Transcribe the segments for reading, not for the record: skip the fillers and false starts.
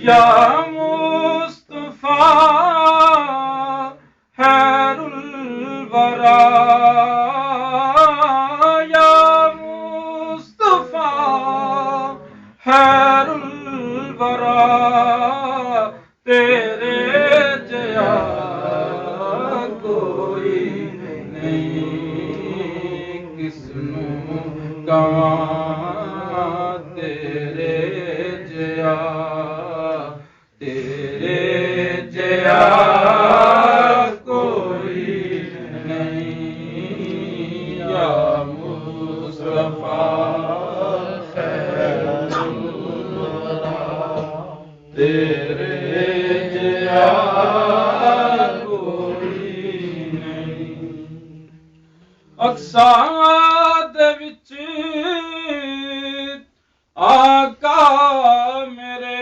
या मुस्तफा खैरुल वरा, या मुस्तफा खैरुल वरा, तेरे जया कोई नहीं, किसनू कहां तेरे जया, तेरे जया कोई नहीं। या मुस्तफा खैरुल वरा, तेरे जया कोई नहीं। अक्सा दे विच आका मेरे,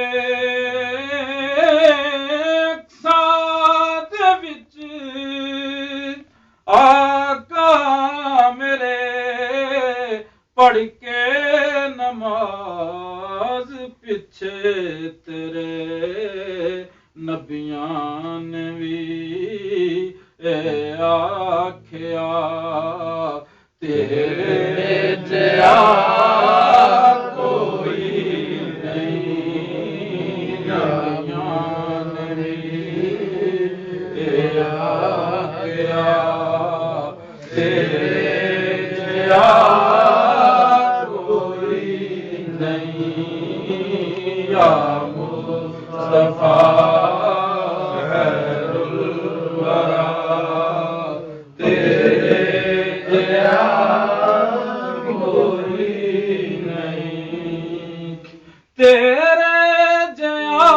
अक्सा दे विच आका मेरे, पढ़ के नमाज पिछे तेरे नबियां ने भी आख्या, तेरे जया कोई नहीं। नबियां ने भी आख्या, तेरे जया कोई नहीं। या मुस्तफा खैरुल वरा, तेरे जया कोई नहीं। तेरे जया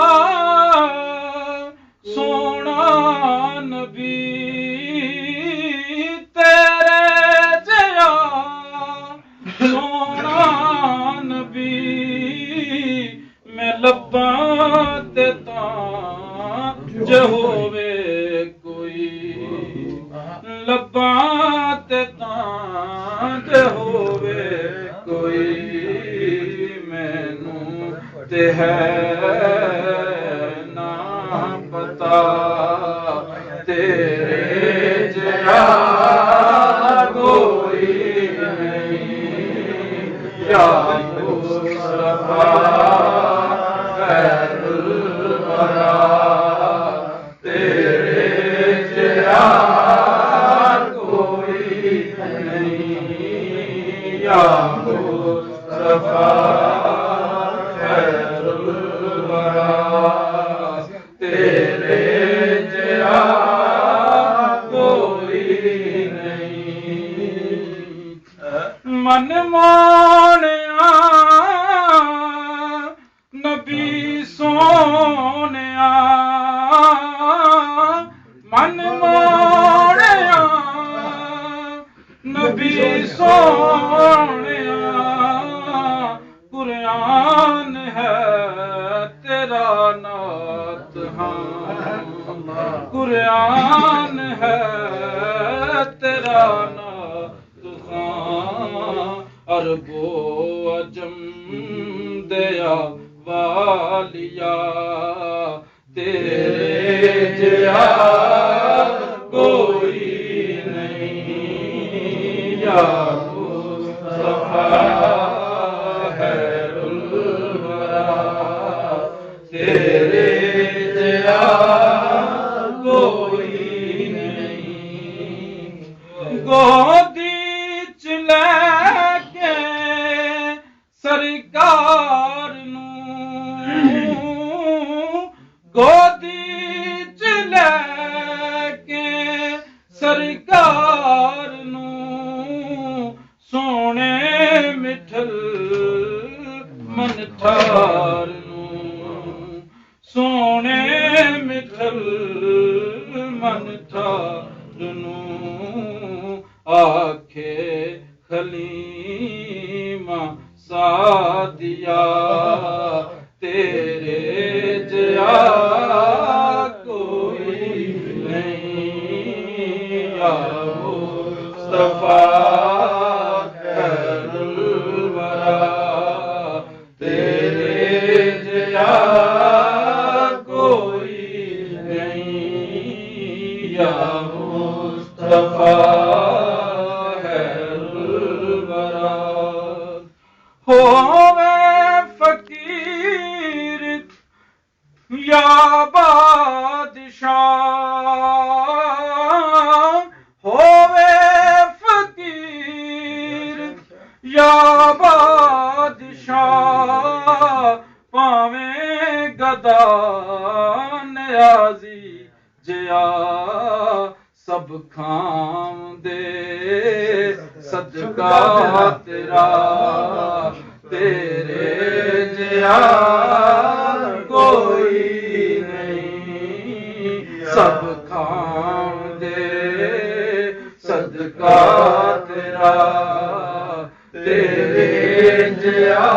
सोना नबी, तेरे जया सोना नबी, मैं लब्बां ते तां जे होवे कोई, लब्बां ते तां जे होवे कोई, मैनू ते है ना पता, तेरे जया कोई नहीं। या मुस्तफा खैरुल वरा, तेरे जया कोई नहीं। या मुस्तफा खैरुल वरा, तेरे जया कोई नहीं। मन मोहनिया नबी सोनिया, मन मोहनिया नबी सोनिया, कुरान है तेरा नात, हाँ कुरान है तेरा नात, हाँ अरबो अजम दया वालिया, तेरे जया कोई नहीं। या मुस्तफा खैरुल वरा, तेरे जया कोई नहीं। गोदी च लैके सरकार नू, गोदी च लैके सरकार नू, सोने मिठल मन ठार नू, सोने मिठल मन ठार नू, आखे खलीमा सादिया, तेरे जया कोई नहीं। या मुस्तफा खैरुल वरा तेरे जया कोई नहीं या मुस्तफा खैरुल वरा होवे फकीर या बादशाह होवे फकीर या बादशाह पावें गदा नियाजी जिया सब खाम दे सदका तेरा तेरे जिया कोई नहीं सब खाम दे सदका तेरा तेरे जिया